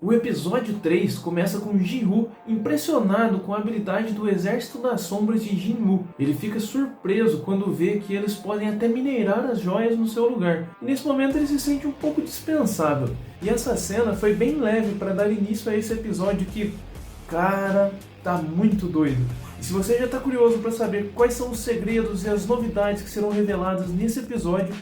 O episódio 3 começa com Jin-Woo impressionado com a habilidade do Exército das Sombras de Jin-Woo. Ele fica surpreso quando vê que eles podem até minerar as joias no seu lugar. E nesse momento ele se sente um pouco dispensável. E essa cena foi bem leve para dar início a esse episódio que, cara, tá muito doido. E se você já está curioso para saber quais são os segredos e as novidades que serão reveladas nesse episódio,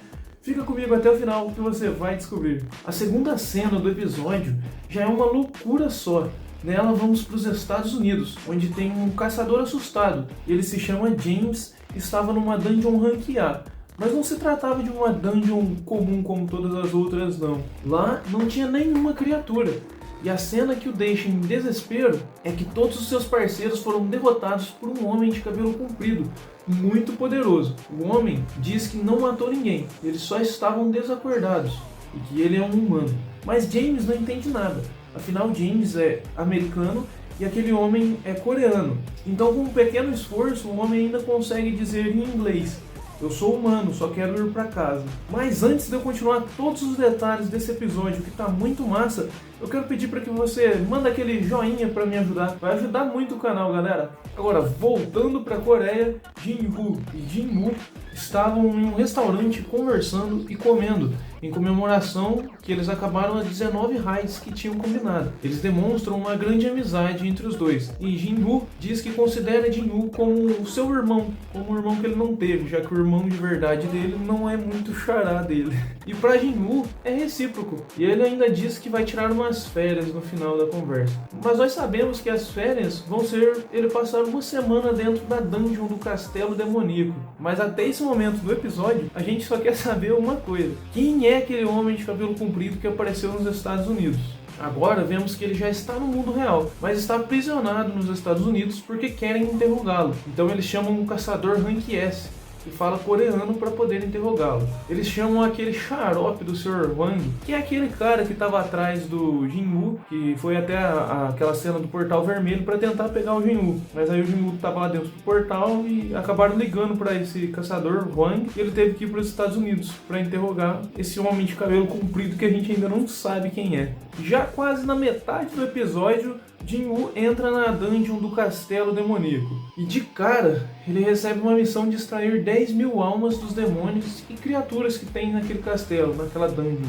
fica comigo até o final que você vai descobrir. A segunda cena do episódio já é uma loucura só. Nela vamos para os Estados Unidos, onde tem um caçador assustado. Ele se chama James e estava numa dungeon rank A. Mas não se tratava de uma dungeon comum como todas as outras não. Lá não tinha nenhuma criatura. E a cena que o deixa em desespero é que todos os seus parceiros foram derrotados por um homem de cabelo comprido, muito poderoso. O homem diz que não matou ninguém, eles só estavam desacordados e que ele é um humano. Mas James não entende nada, afinal James é americano e aquele homem é coreano. Então com um pequeno esforço o homem ainda consegue dizer em inglês: "Eu sou humano, só quero ir pra casa." Mas antes de eu continuar todos os detalhes desse episódio que tá muito massa, eu quero pedir para que você manda aquele joinha para me ajudar. Vai ajudar muito o canal, galera. Agora, voltando pra Coreia, Jin-Woo e Jin-Woo estavam em um restaurante conversando e comendo, em comemoração que eles acabaram as 19 raids que tinham combinado. Eles demonstram uma grande amizade entre os dois. E Jin-Woo diz que considera Jin-Woo como o seu irmão, como um irmão que ele não teve, já que o irmão de verdade dele não é muito xará dele. E pra Jin-Woo é recíproco. E ele ainda diz que vai tirar umas férias no final da conversa. Mas nós sabemos que as férias vão ser ele passar uma semana dentro da dungeon do castelo demoníaco. Mas até esse momento do episódio, a gente só quer saber uma coisa: quem é aquele homem de cabelo comprido que apareceu nos Estados Unidos? Agora vemos que ele já está no mundo real, mas está aprisionado nos Estados Unidos porque querem interrogá-lo. Então eles chamam um caçador rank S, que fala coreano, para poder interrogá-lo. Eles chamam aquele xarope do Sr. Wang, que é aquele cara que estava atrás do Jin-Woo, que foi até aquela cena do portal vermelho para tentar pegar o Jin-Woo. Mas aí o Jin-Woo estava lá dentro do portal e acabaram ligando para esse caçador Wang, e ele teve que ir para os Estados Unidos para interrogar esse homem de cabelo comprido que a gente ainda não sabe quem é. Já quase na metade do episódio, Jin-Woo entra na dungeon do castelo demoníaco. E de cara, ele recebe uma missão de extrair 10.000 almas dos demônios e criaturas que tem naquele castelo, naquela dungeon.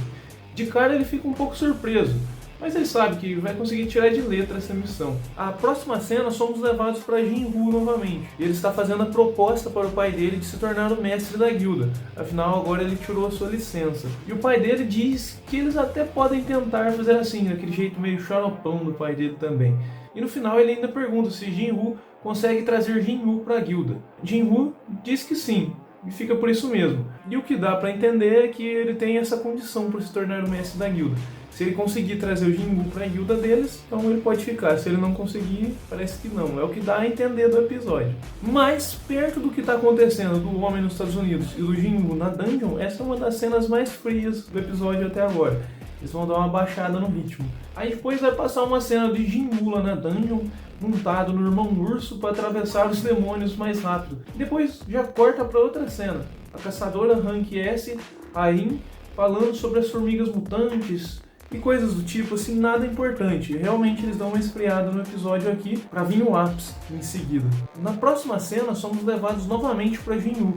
De cara ele fica um pouco surpreso, mas ele sabe que vai conseguir tirar de letra essa missão. A próxima cena somos levados para Jin-Woo novamente. Ele está fazendo a proposta para o pai dele de se tornar o mestre da guilda. Afinal, agora ele tirou a sua licença. E o pai dele diz que eles até podem tentar fazer assim, daquele jeito meio xaropão do pai dele também. E no final ele ainda pergunta se Jin-Woo consegue trazer Jin-Woo para a guilda. Jin-Woo diz que sim, e fica por isso mesmo. E o que dá para entender é que ele tem essa condição para se tornar o mestre da guilda. Se ele conseguir trazer o Jin-Woo para a guilda deles, então ele pode ficar. Se ele não conseguir, parece que não. É o que dá a entender do episódio. Mas, perto do que está acontecendo do homem nos Estados Unidos e do Jin-Woo na dungeon, essa é uma das cenas mais frias do episódio até agora. Eles vão dar uma baixada no ritmo. Aí depois vai passar uma cena de Jin-Woo lá na dungeon, montado no irmão urso para atravessar os demônios mais rápido. Depois já corta para outra cena. A caçadora rank S, Ain, falando sobre as formigas mutantes e coisas do tipo, assim, nada importante. Realmente eles dão uma esfriada no episódio aqui para vir o ápice em seguida. Na próxima cena somos levados novamente para Jin-Woo.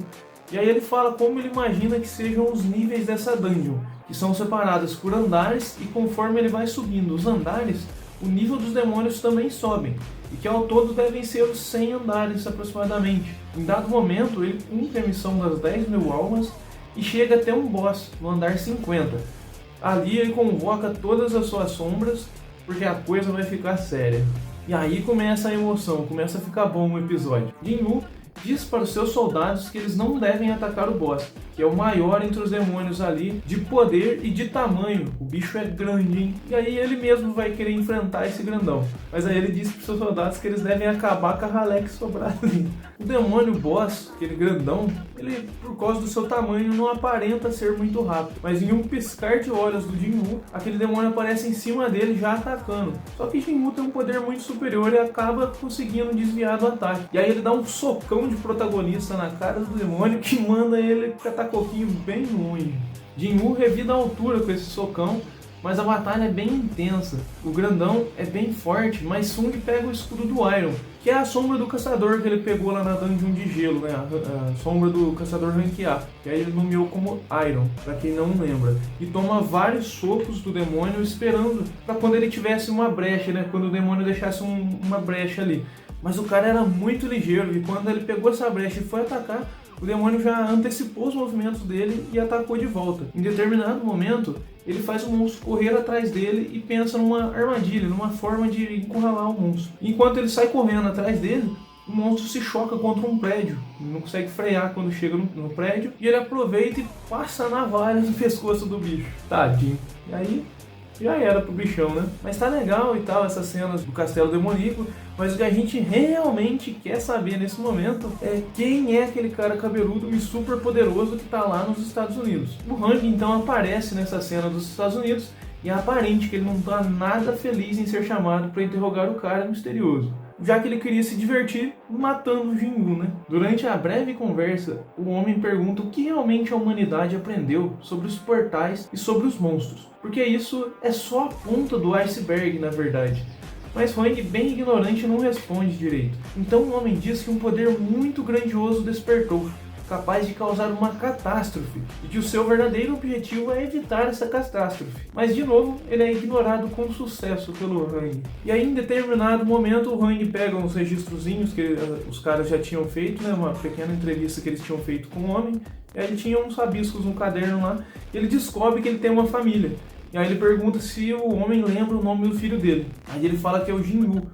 E aí ele fala como ele imagina que sejam os níveis dessa dungeon, que são separadas por andares, e conforme ele vai subindo os andares, o nível dos demônios também sobem, e que ao todo devem ser os 100 andares aproximadamente. Em dado momento ele cumpre a missão das 10.000 almas e chega até um boss no andar 50. Ali ele convoca todas as suas sombras, porque a coisa vai ficar séria. E aí começa a emoção, começa a ficar bom o episódio. Jin-Woo diz para os seus soldados que eles não devem atacar o boss, que é o maior entre os demônios ali, de poder e de tamanho. O bicho é grande, hein? E aí ele mesmo vai querer enfrentar esse grandão. Mas aí ele diz para os seus soldados que eles devem acabar com a ralé que sobrar ali. O demônio boss, aquele grandão, ele, por causa do seu tamanho, não aparenta ser muito rápido. Mas em um piscar de olhos do Jin-Woo, aquele demônio aparece em cima dele já atacando. Só que Jin-Woo tem um poder muito superior e acaba conseguindo desviar do ataque. E aí ele dá um socão de protagonista na cara do demônio que manda ele catar coquinho bem ruim. Jin-Woo revida a altura com esse socão, mas a batalha é bem intensa. O grandão é bem forte, mas Sung pega o escudo do Iron, que é a sombra do caçador que ele pegou lá na dungeon de gelo, né? A sombra do caçador rank A, que aí ele nomeou como Iron, pra quem não lembra. E toma vários socos do demônio esperando pra quando ele tivesse uma brecha, né? Quando o demônio deixasse uma brecha ali. Mas o cara era muito ligeiro e quando ele pegou essa brecha e foi atacar, o demônio já antecipou os movimentos dele e atacou de volta. Em determinado momento, ele faz o monstro correr atrás dele e pensa numa armadilha, numa forma de encurralar o monstro. Enquanto ele sai correndo atrás dele, o monstro se choca contra um prédio, não consegue frear quando chega no prédio, e ele aproveita e passa a navalha no pescoço do bicho. Tadinho. E aí já era pro bichão, né? Mas tá legal e tal, essas cenas do castelo demoníaco, mas o que a gente realmente quer saber nesse momento é quem é aquele cara cabeludo e super poderoso que tá lá nos Estados Unidos. O Hang então aparece nessa cena dos Estados Unidos e é aparente que ele não tá nada feliz em ser chamado para interrogar o cara misterioso, já que ele queria se divertir matando o Jinwoo, né? Durante a breve conversa, o homem pergunta o que realmente a humanidade aprendeu sobre os portais e sobre os monstros, porque isso é só a ponta do iceberg, na verdade. Mas Hwang, bem ignorante, não responde direito. Então o homem diz que um poder muito grandioso despertou, capaz de causar uma catástrofe, e que o seu verdadeiro objetivo é evitar essa catástrofe. Mas de novo, ele é ignorado com sucesso pelo Hwang. E aí em determinado momento o Hwang pega uns registrozinhos que os caras já tinham feito, né, uma pequena entrevista que eles tinham feito com o homem, e aí ele tinha uns rabiscos no caderno lá, e ele descobre que ele tem uma família. E aí ele pergunta se o homem lembra o nome do filho dele. Aí ele fala que é o Jinwoo,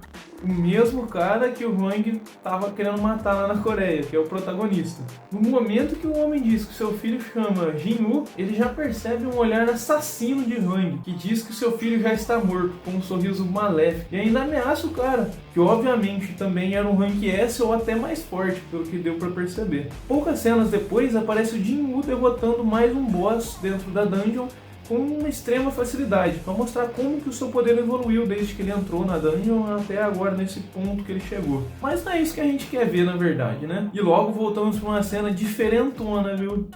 o mesmo cara que o Hwang estava querendo matar lá na Coreia, que é o protagonista. No momento que o homem diz que seu filho chama Jinwoo, ele já percebe um olhar assassino de Hwang, que diz que seu filho já está morto, com um sorriso maléfico, e ainda ameaça o cara, que obviamente também era um rank S ou até mais forte, pelo que deu para perceber. Poucas cenas depois aparece o Jinwoo derrotando mais um boss dentro da dungeon, com uma extrema facilidade, para mostrar como que o seu poder evoluiu desde que ele entrou na dungeon até agora nesse ponto que ele chegou. Mas não é isso que a gente quer ver na verdade, né? E logo voltamos para uma cena diferentona, viu?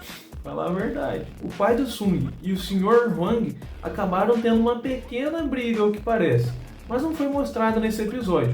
Falar a verdade. O pai do Sung e o Sr. Hwang acabaram tendo uma pequena briga, ao que parece, mas não foi mostrado nesse episódio.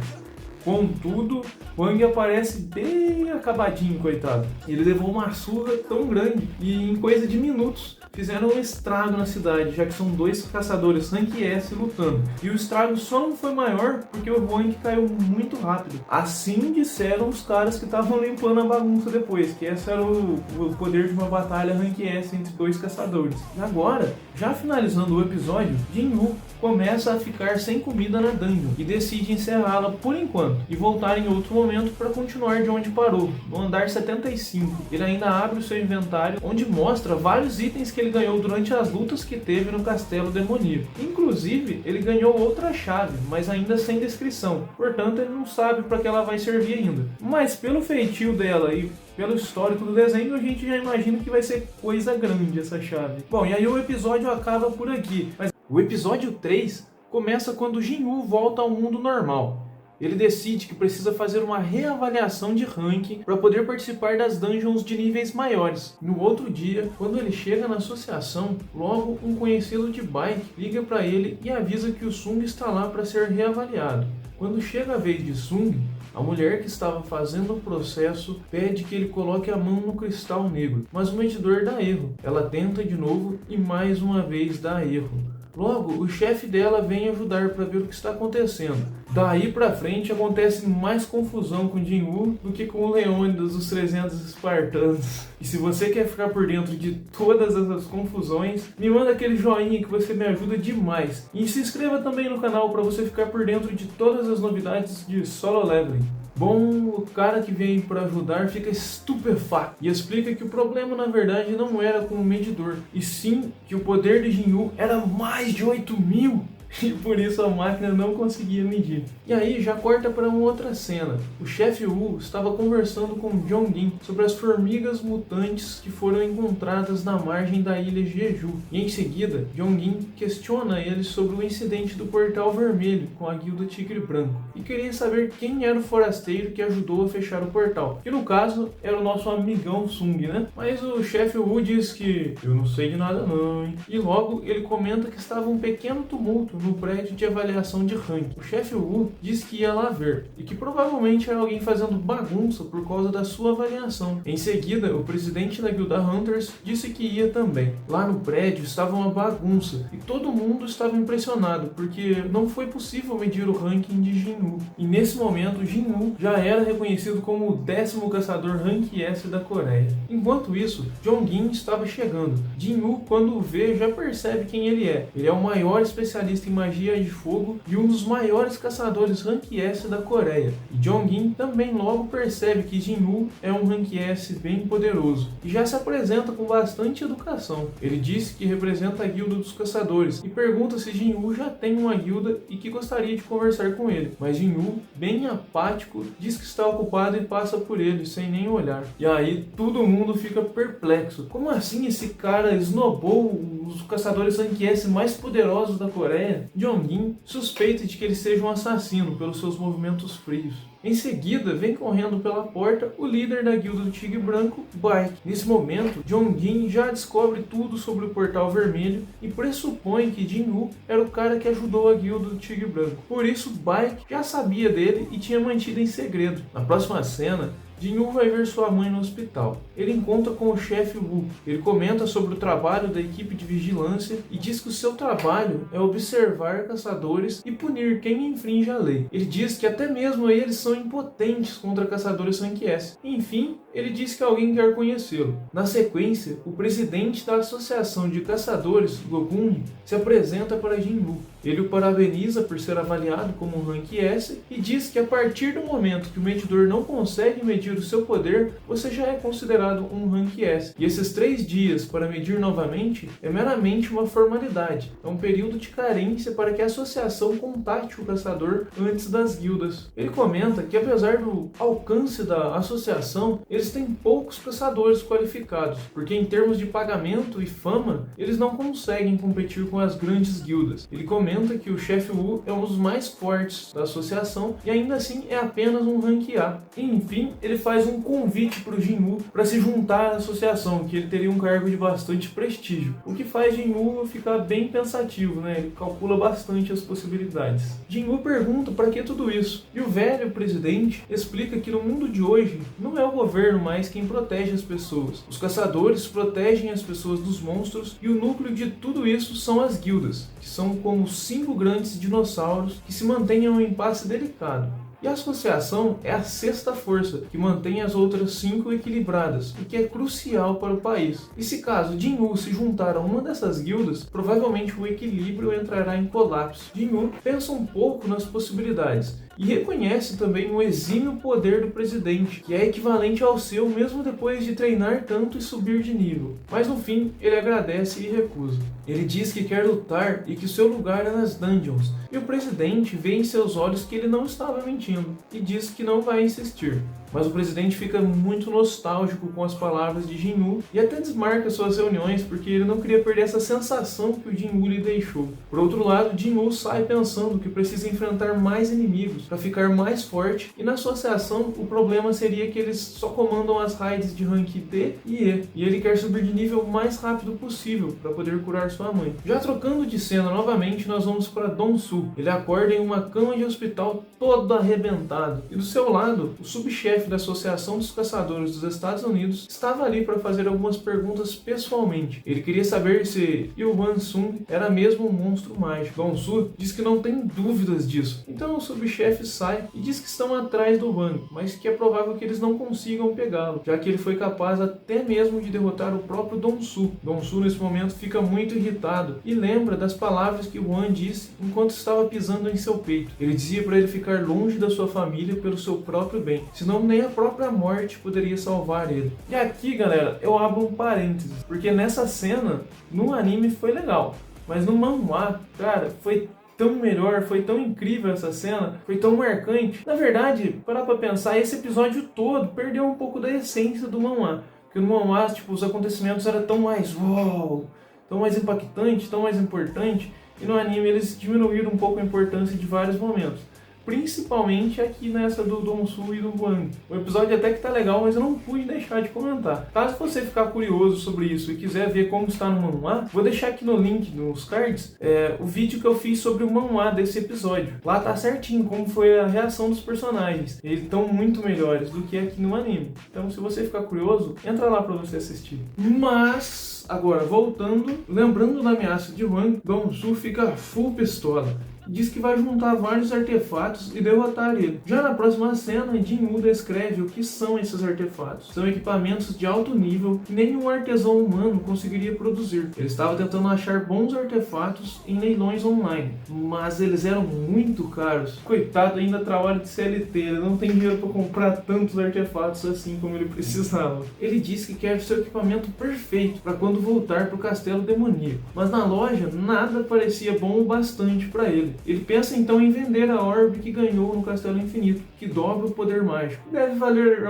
Contudo, Hwang aparece bem acabadinho, coitado. Ele levou uma surra tão grande e em coisa de minutos fizeram um estrago na cidade, já que são dois caçadores rank S lutando. E o estrago só não foi maior porque o Hwang caiu muito rápido. Assim disseram os caras que estavam limpando a bagunça depois, que esse era o poder de uma batalha rank S entre dois caçadores. E agora, já finalizando o episódio, Jinwoo começa a ficar sem comida na dungeon e decide encerrá-la por enquanto e voltar em outro momento para continuar de onde parou, no andar 75. Ele ainda abre o seu inventário, onde mostra vários itens que ele ganhou durante as lutas que teve no castelo demoníaco. Inclusive, ele ganhou outra chave, mas ainda sem descrição, portanto ele não sabe para que ela vai servir ainda. Mas pelo feitio dela e pelo histórico do desenho, a gente já imagina que vai ser coisa grande essa chave. Bom, e aí o episódio acaba por aqui, mas o episódio 3 começa quando Jinwoo volta ao mundo normal. Ele decide que precisa fazer uma reavaliação de ranking para poder participar das dungeons de níveis maiores. No outro dia, quando ele chega na associação, logo um conhecido de bike liga para ele e avisa que o Sung está lá para ser reavaliado. Quando chega a vez de Sung, a mulher que estava fazendo o processo pede que ele coloque a mão no cristal negro, mas o medidor dá erro. Ela tenta de novo e mais uma vez dá erro. Logo, o chefe dela vem ajudar para ver o que está acontecendo. Daí pra frente acontece mais confusão com Jinwoo do que com o Leônidas dos 300 espartanos. E se você quer ficar por dentro de todas essas confusões, me manda aquele joinha que você me ajuda demais. E se inscreva também no canal para você ficar por dentro de todas as novidades de Solo Leveling. Bom, o cara que vem para ajudar fica estupefacto e explica que o problema na verdade não era com o medidor, e sim que o poder de Jinwoo era mais de 8.000. e por isso a máquina não conseguia medir. E aí já corta para uma outra cena. O chefe Wu estava conversando com Jong-in sobre as formigas mutantes que foram encontradas na margem da ilha Jeju. E em seguida, Jong-in questiona ele sobre o incidente do portal vermelho com a guilda Tigre Branco e queria saber quem era o forasteiro que ajudou a fechar o portal, que no caso era o nosso amigão Sung, né? Mas o chefe Wu diz que eu não sei de nada não, hein? E logo ele comenta que estava um pequeno tumulto no prédio de avaliação de ranking. O chefe Wu diz que ia lá ver e que provavelmente era alguém fazendo bagunça por causa da sua avaliação. Em seguida, o presidente da guilda Hunters disse que ia também. Lá no prédio estava uma bagunça e todo mundo estava impressionado porque não foi possível medir o ranking de Jin-Woo. E nesse momento, Jin-Woo já era reconhecido como o 10º caçador Rank S da Coreia. Enquanto isso, Jong-in estava chegando. Jin-Woo, quando o vê, já percebe quem ele é. Ele é o maior especialista em magia de fogo e um dos maiores caçadores Rank S da Coreia. E Jong-in também logo percebe que Jin-Woo é um Rank S bem poderoso e já se apresenta com bastante educação. Ele disse que representa a guilda dos caçadores e pergunta se Jin-Woo já tem uma guilda e que gostaria de conversar com ele. Mas Jin-Woo, bem apático, diz que está ocupado e passa por ele sem nem olhar. E aí todo mundo fica perplexo. Como assim esse cara esnobou os caçadores Rank S mais poderosos da Coreia? Jong-in suspeita de que ele seja um assassino pelos seus movimentos frios. Em seguida, vem correndo pela porta o líder da guilda do Tigre Branco, Baek. Nesse momento, Jong-in já descobre tudo sobre o portal vermelho e pressupõe que Jin-Woo era o cara que ajudou a guilda do Tigre Branco. Por isso, Baek já sabia dele e tinha mantido em segredo. Na próxima cena, Jin-Woo vai ver sua mãe no hospital. Ele encontra com o chefe Wu. Ele comenta sobre o trabalho da equipe de vigilância e diz que o seu trabalho é observar caçadores e punir quem infringe a lei. Ele diz que até mesmo eles são impotentes contra caçadores Rank S. Enfim, ele diz que alguém quer conhecê-lo. Na sequência, o presidente da Associação de Caçadores, Gogun, se apresenta para Jin-Woo. Ele o parabeniza por ser avaliado como um Rank S e diz que a partir do momento que o medidor não consegue medir o seu poder, você já é considerado um Rank S. E esses 3 dias para medir novamente é meramente uma formalidade. É um período de carência para que a associação contate o caçador antes das guildas. Ele comenta que apesar do alcance da associação, eles têm poucos caçadores qualificados, porque em termos de pagamento e fama, eles não conseguem competir com as grandes guildas. Ele comenta que o chefe Wu é um dos mais fortes da associação e ainda assim é apenas um Rank A. E, enfim, ele faz um convite para o Jin-Woo para se juntar à associação, que ele teria um cargo de bastante prestígio. O que faz Jin-Woo ficar bem pensativo, né? Ele calcula bastante as possibilidades. Jin-Woo pergunta para que tudo isso, e o velho presidente explica que no mundo de hoje não é o governo mais quem protege as pessoas. Os caçadores protegem as pessoas dos monstros e o núcleo de tudo isso são as guildas, que são como 5 grandes dinossauros que se mantêm em um impasse delicado. E a associação é a 6ª força, que mantém as outras 5 equilibradas, o que é crucial para o país. E se caso Jin-Woo se juntar a uma dessas guildas, provavelmente o equilíbrio entrará em colapso. Jin-Woo pensa um pouco nas possibilidades e reconhece também o exímio poder do presidente, que é equivalente ao seu mesmo depois de treinar tanto e subir de nível. Mas no fim, ele agradece e recusa. Ele diz que quer lutar e que seu lugar é nas dungeons, e o presidente vê em seus olhos que ele não estava mentindo, e diz que não vai insistir. Mas o presidente fica muito nostálgico com as palavras de Jin-Woo e até desmarca suas reuniões porque ele não queria perder essa sensação que o Jin-Woo lhe deixou. Por outro lado, Jin-Woo sai pensando que precisa enfrentar mais inimigos para ficar mais forte e na associação o problema seria que eles só comandam as raids de rank D e E ele quer subir de nível o mais rápido possível para poder curar sua mãe. Já trocando de cena novamente, nós vamos para Dong-Soo. Ele acorda em uma cama de hospital todo arrebentado e do seu lado, o subchefe da Associação dos Caçadores dos Estados Unidos estava ali para fazer algumas perguntas pessoalmente. Ele queria saber se Ilwan Sung era mesmo um monstro mágico. Dong-Soo diz que não tem dúvidas disso. Então o subchefe sai e diz que estão atrás do Wang, mas que é provável que eles não consigam pegá-lo, já que ele foi capaz até mesmo de derrotar o próprio Dong-Soo. Dong-Soo nesse momento fica muito irritado e lembra das palavras que Wang disse enquanto estava pisando em seu peito. Ele dizia para ele ficar longe da sua família pelo seu próprio bem, senão nem a própria morte poderia salvar ele. E aqui, galera, eu abro um parênteses, porque nessa cena, no anime foi legal, mas no manhwa, cara, foi tão melhor, foi tão incrível essa cena, foi tão marcante. Na verdade, parar pra pensar, esse episódio todo perdeu um pouco da essência do manhwa. Porque no manhwa, tipo, os acontecimentos eram tão mais uau, tão mais impactantes, tão mais importantes. E no anime eles diminuíram um pouco a importância de vários momentos. Principalmente aqui nessa do Dong-Su e do Hwang. O episódio até que tá legal, mas eu não pude deixar de comentar. Caso você ficar curioso sobre isso e quiser ver como está no manhwa, vou deixar aqui no link, nos cards, o vídeo que eu fiz sobre o manhwa desse episódio. Lá tá certinho como foi a reação dos personagens. Eles estão muito melhores do que aqui no anime. Então se você ficar curioso, entra lá pra você assistir. Mas, agora voltando, lembrando da ameaça de Hwang, Dong-Su fica full pistola. Diz que vai juntar vários artefatos e derrotar ele. Já na próxima cena, Jin-Woo descreve o que são esses artefatos. São equipamentos de alto nível que nenhum artesão humano conseguiria produzir. Ele estava tentando achar bons artefatos em leilões online, mas eles eram muito caros. Coitado, ainda trabalha de CLT, ele não tem dinheiro para comprar tantos artefatos assim como ele precisava. Ele diz que quer seu equipamento perfeito para quando voltar para o castelo demoníaco, mas na loja nada parecia bom o bastante para ele. Ele pensa então em vender a orbe que ganhou no Castelo Infinito, que dobra o poder mágico. Deve valer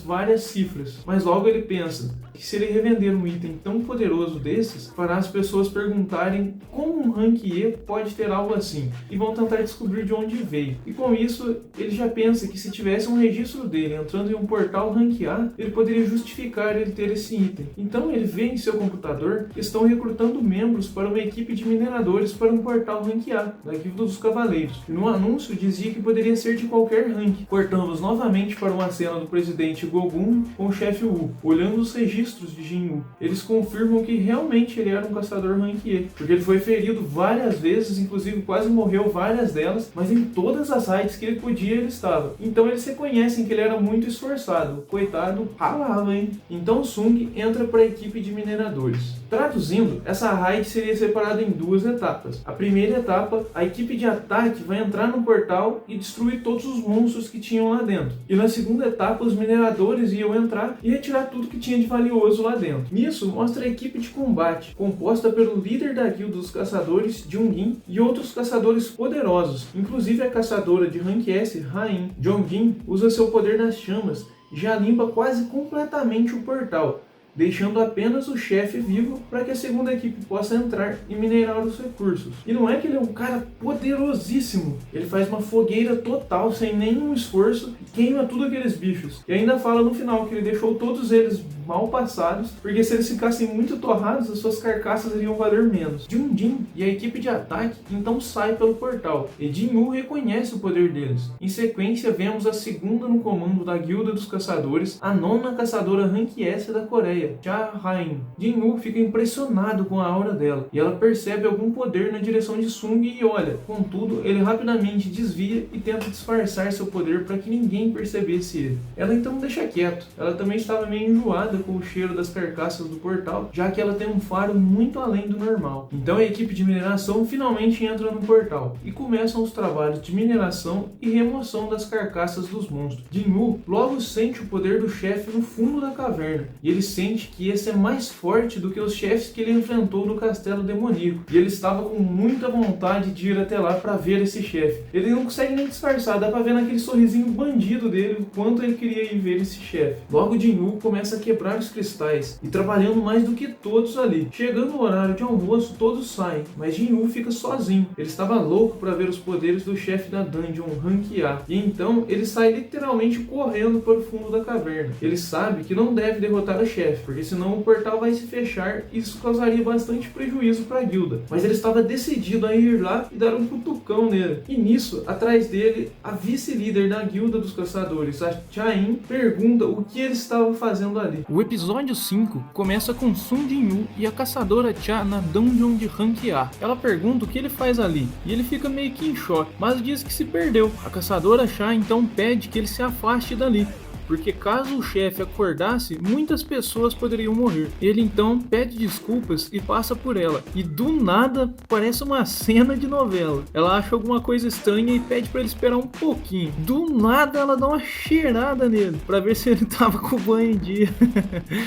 várias cifras, mas logo ele pensa que se ele revender um item tão poderoso desses, fará as pessoas perguntarem como um rank E pode ter algo assim, e vão tentar descobrir de onde veio. E com isso, ele já pensa que se tivesse um registro dele entrando em um portal rank A, ele poderia justificar ele ter esse item. Então ele vê em seu computador que estão recrutando membros para uma equipe de mineradores para um portal rank A, da Guilda dos Cavaleiros. E no anúncio dizia que poderia ser de qualquer rank. Cortamos novamente para uma cena do presidente Gogun com o chefe Wu, olhando os registros de Jin-Woo. Eles confirmam que realmente ele era um caçador rank E, porque ele foi ferido várias vezes, inclusive quase morreu várias delas, mas em todas as raids que ele podia ele estava. Então eles reconhecem que ele era muito esforçado. Coitado, ralava, hein? Então Sung entra para a equipe de mineradores. Traduzindo, essa raid seria separada em duas etapas. A primeira etapa, a equipe de ataque vai entrar no portal e destruir todos os monstros que tinham lá dentro. E na segunda etapa, os mineradores iam entrar e retirar tudo que tinha de valioso lá dentro. Nisso, mostra a equipe de combate, composta pelo líder da guilda dos caçadores, Jung-in, e outros caçadores poderosos, inclusive a caçadora de Rank S, Rain. Jung-in usa seu poder nas chamas e já limpa quase completamente o portal, deixando apenas o chefe vivo para que a segunda equipe possa entrar e minerar os recursos. E não é que ele é um cara poderosíssimo, ele faz uma fogueira total, sem nenhum esforço, e queima tudo aqueles bichos. E ainda fala no final que ele deixou todos eles mal passados, porque se eles ficassem muito torrados, as suas carcaças iriam valer menos. Jun-Jin e a equipe de ataque então sai pelo portal, e Jin-Woo reconhece o poder deles. Em sequência, vemos a segunda no comando da Guilda dos Caçadores, a nona caçadora Rank S da Coreia, Cha Rain. Jin-Woo fica impressionado com a aura dela, e ela percebe algum poder na direção de Sung e olha. Contudo, ele rapidamente desvia e tenta disfarçar seu poder para que ninguém percebesse ele. Ela então deixa quieto. Ela também estava meio enjoada com o cheiro das carcaças do portal, já que ela tem um faro muito além do normal. Então a equipe de mineração finalmente entra no portal e começam os trabalhos de mineração e remoção das carcaças dos monstros. Jin-Woo logo sente o poder do chefe no fundo da caverna, e ele sente que esse é mais forte do que os chefes que ele enfrentou no castelo demoníaco, e ele estava com muita vontade de ir até lá para ver esse chefe. Ele não consegue nem disfarçar, dá para ver naquele sorrisinho bandido dele o quanto ele queria ir ver esse chefe. Logo Jin-Woo começa a quebrar os cristais e trabalhando mais do que todos ali. Chegando o horário de almoço, todos saem, mas Jin-Woo fica sozinho. Ele estava louco para ver os poderes do chefe da dungeon, Rank A, e então ele sai literalmente correndo para o fundo da caverna. Ele sabe que não deve derrotar o chefe, porque senão o portal vai se fechar e isso causaria bastante prejuízo para a guilda. Mas ele estava decidido a ir lá e dar um cutucão nele. E nisso, atrás dele, a vice-líder da guilda dos caçadores, a Chain, pergunta o que ele estava fazendo ali. O episódio 5 começa com Sung Jin-Woo e a caçadora Cha na dungeon de Rank A. Ela pergunta o que ele faz ali, e ele fica meio que em choque, mas diz que se perdeu. A caçadora Cha então pede que ele se afaste dali, porque caso o chefe acordasse, muitas pessoas poderiam morrer. Ele então pede desculpas e passa por ela, e do nada parece uma cena de novela. Ela acha alguma coisa estranha e pede para ele esperar um pouquinho. Do nada ela dá uma cheirada nele para ver se ele tava com o banho em dia.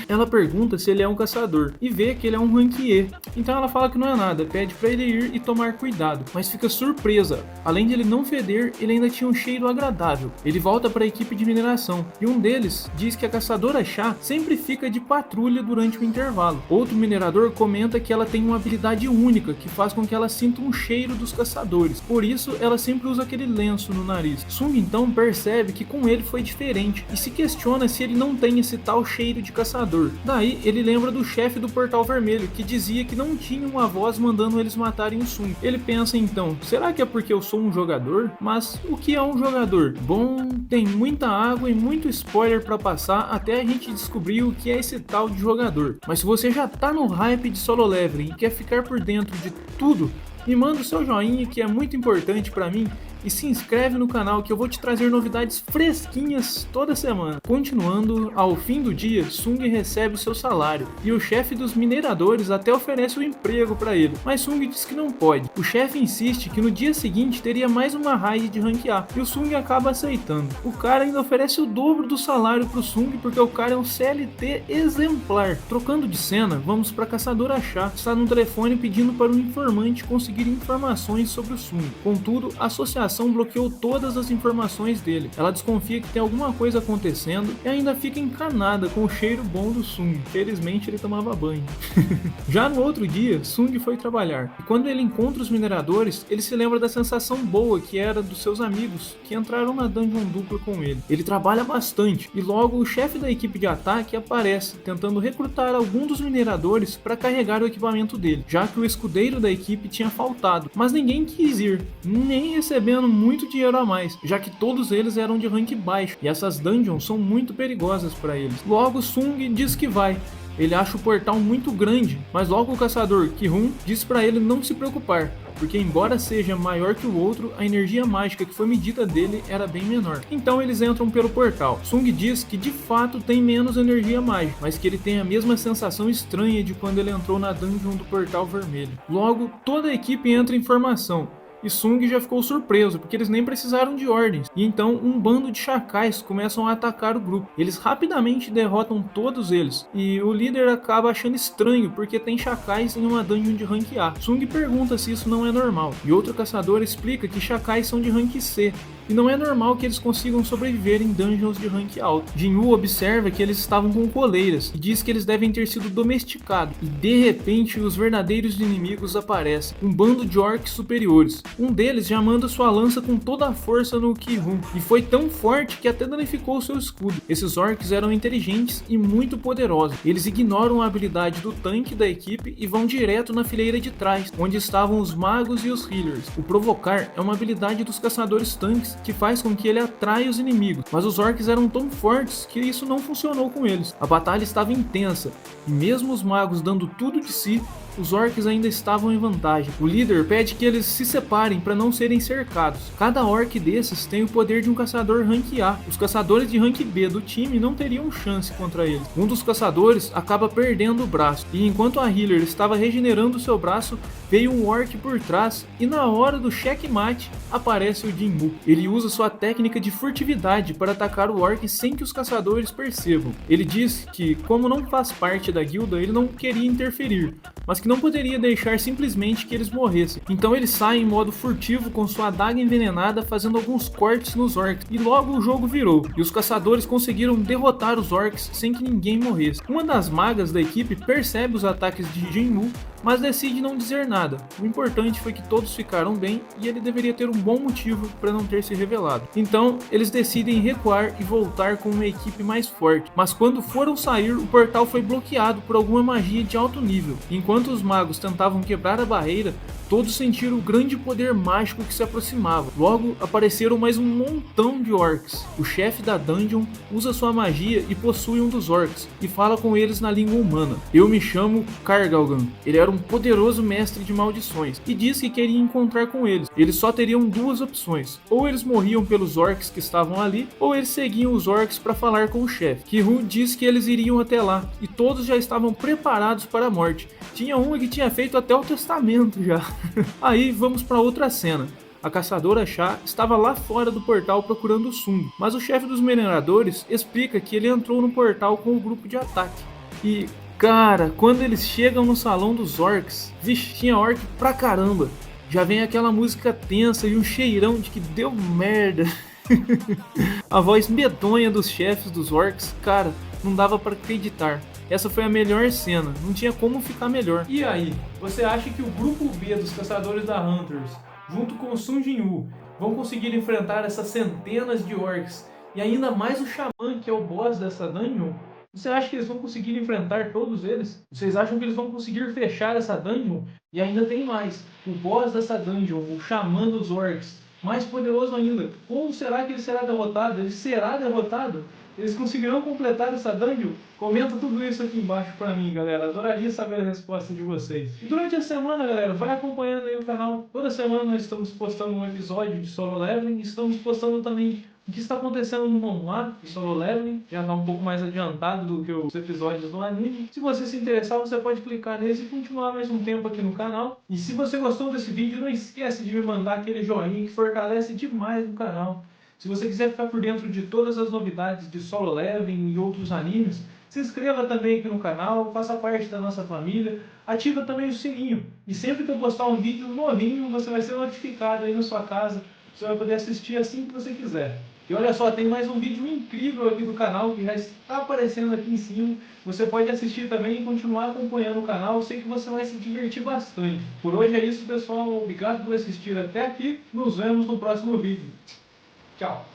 Ela pergunta se ele é um caçador e vê que ele é um ranquier. Então ela fala que não é nada, pede para ele ir e tomar cuidado, mas fica surpresa. Além de ele não feder, ele ainda tinha um cheiro agradável. Ele volta para a equipe de mineração e um deles diz que a caçadora Chá sempre fica de patrulha durante o intervalo. Outro minerador comenta que ela tem uma habilidade única que faz com que ela sinta um cheiro dos caçadores, por isso ela sempre usa aquele lenço no nariz. Sung então percebe que com ele foi diferente e se questiona se ele não tem esse tal cheiro de caçador. Daí ele lembra do chefe do Portal Vermelho que dizia que não tinha uma voz mandando eles matarem o Sung. Ele pensa então, será que é porque eu sou um jogador? Mas o que é um jogador? Bom, tem muita água e muito spoiler pra passar até a gente descobrir o que é esse tal de jogador. Mas se você já tá no hype de Solo Leveling e quer ficar por dentro de tudo, me manda o seu joinha que é muito importante pra mim e se inscreve no canal que eu vou te trazer novidades fresquinhas toda semana. Continuando, ao fim do dia, Sung recebe seu salário e o chefe dos mineradores até oferece um emprego para ele, mas Sung diz que não pode. O chefe insiste que no dia seguinte teria mais uma raid de rank A e o Sung acaba aceitando. O cara ainda oferece o dobro do salário pro Sung porque o cara é um CLT exemplar. Trocando de cena, vamos para Caçadora Chá, que está no telefone pedindo para um informante conseguir informações sobre o Sung. Contudo, a associação bloqueou todas as informações dele. Ela desconfia que tem alguma coisa acontecendo e ainda fica encanada com o cheiro bom do Sung. Felizmente ele tomava banho. Já no outro dia, Sung foi trabalhar e quando ele encontra os mineradores, ele se lembra da sensação boa que era dos seus amigos que entraram na dungeon dupla com ele. Ele trabalha bastante e logo o chefe da equipe de ataque aparece, tentando recrutar algum dos mineradores para carregar o equipamento dele, já que o escudeiro da equipe tinha faltado, mas ninguém quis ir, nem recebendo muito dinheiro a mais, já que todos eles eram de rank baixo e essas dungeons são muito perigosas para eles. Logo Sung diz que vai. Ele acha o portal muito grande, mas logo o caçador Ki-Hun diz para ele não se preocupar, porque embora seja maior que o outro, a energia mágica que foi medida dele era bem menor. Então eles entram pelo portal. Sung diz que de fato tem menos energia mágica, mas que ele tem a mesma sensação estranha de quando ele entrou na dungeon do Portal Vermelho. Logo, toda a equipe entra em formação. E Sung já ficou surpreso, porque eles nem precisaram de ordens. E então um bando de chacais começam a atacar o grupo. Eles rapidamente derrotam todos eles. E o líder acaba achando estranho, porque tem chacais em uma dungeon de rank A. Sung pergunta se isso não é normal. E outro caçador explica que chacais são de rank C. E não é normal que eles consigam sobreviver em dungeons de rank alto. Jinwoo observa que eles estavam com coleiras e diz que eles devem ter sido domesticados. E de repente os verdadeiros inimigos aparecem, um bando de orcs superiores. Um deles já manda sua lança com toda a força no Ki-Hun e foi tão forte que até danificou seu escudo. Esses orcs eram inteligentes e muito poderosos. Eles ignoram a habilidade do tanque da equipe e vão direto na fileira de trás, onde estavam os magos e os healers. O provocar é uma habilidade dos caçadores tanques que faz com que ele atraia os inimigos, mas os orcs eram tão fortes que isso não funcionou com eles. A batalha estava intensa, e mesmo os magos dando tudo de si, os orcs ainda estavam em vantagem. O líder pede que eles se separem para não serem cercados. Cada orc desses tem o poder de um caçador rank A. Os caçadores de rank B do time não teriam chance contra eles. Um dos caçadores acaba perdendo o braço, e enquanto a healer estava regenerando seu braço, veio um orc por trás e na hora do checkmate aparece o Jinwoo. Ele usa sua técnica de furtividade para atacar o orc sem que os caçadores percebam. Ele diz que, como não faz parte da guilda, ele não queria interferir, mas que não poderia deixar simplesmente que eles morressem. Então ele sai em modo furtivo com sua adaga envenenada, fazendo alguns cortes nos orcs, e logo o jogo virou, e os caçadores conseguiram derrotar os orcs sem que ninguém morresse. Uma das magas da equipe percebe os ataques de Jinwoo, mas decide não dizer nada. O importante foi que todos ficaram bem e ele deveria ter um bom motivo para não ter se revelado. Então eles decidem recuar e voltar com uma equipe mais forte, mas quando foram sair, o portal foi bloqueado por alguma magia de alto nível. Enquanto os magos tentavam quebrar a barreira, todos sentiram o grande poder mágico que se aproximava. Logo, apareceram mais um montão de orcs. O chefe da dungeon usa sua magia e possui um dos orcs, e fala com eles na língua humana. Eu me chamo Kargalgan. Ele era era um poderoso mestre de maldições e disse que queria encontrar com eles. Eles só teriam duas opções: ou eles morriam pelos orcs que estavam ali, ou eles seguiam os orcs para falar com o chefe. Kihu disse que eles iriam até lá e todos já estavam preparados para a morte. Tinha um que tinha feito até o testamento já. Aí vamos para outra cena. A caçadora Chá estava lá fora do portal procurando o Sung, mas o chefe dos mineradores explica que ele entrou no portal com o grupo de ataque. E, cara, quando eles chegam no salão dos orcs, vixe, tinha orc pra caramba. Já vem aquela música tensa e um cheirão de que deu merda. A voz medonha dos chefes dos orcs, cara, não dava pra acreditar. Essa foi a melhor cena, não tinha como ficar melhor. E aí, você acha que o grupo B dos caçadores da Hunters, junto com o Sun Jinwoo, vão conseguir enfrentar essas centenas de orcs e ainda mais o Xamã, que é o boss dessa dungeon? Você acha que eles vão conseguir enfrentar todos eles? Vocês acham que eles vão conseguir fechar essa dungeon? E ainda tem mais, o boss dessa dungeon, o Xamã dos orcs, mais poderoso ainda. Como será que ele será derrotado? Ele será derrotado? Eles conseguirão completar essa dungeon? Comenta tudo isso aqui embaixo pra mim, galera. Adoraria saber a resposta de vocês. E durante a semana, galera, vai acompanhando aí o canal. Toda semana nós estamos postando um episódio de Solo Leveling. Estamos postando também o que está acontecendo no manhwa de Solo Leveling. Já está um pouco mais adiantado do que os episódios do anime. Se você se interessar, você pode clicar nesse e continuar mais um tempo aqui no canal. E se você gostou desse vídeo, não esquece de me mandar aquele joinha que fortalece demais o canal. Se você quiser ficar por dentro de todas as novidades de Solo Leveling e outros animes, se inscreva também aqui no canal, faça parte da nossa família, ativa também o sininho. E sempre que eu postar um vídeo novinho, você vai ser notificado aí na sua casa. Você vai poder assistir assim que você quiser. E olha só, tem mais um vídeo incrível aqui do canal que já está aparecendo aqui em cima. Você pode assistir também e continuar acompanhando o canal. Eu sei que você vai se divertir bastante. Por hoje é isso, pessoal. Obrigado por assistir até aqui. Nos vemos no próximo vídeo. Tchau!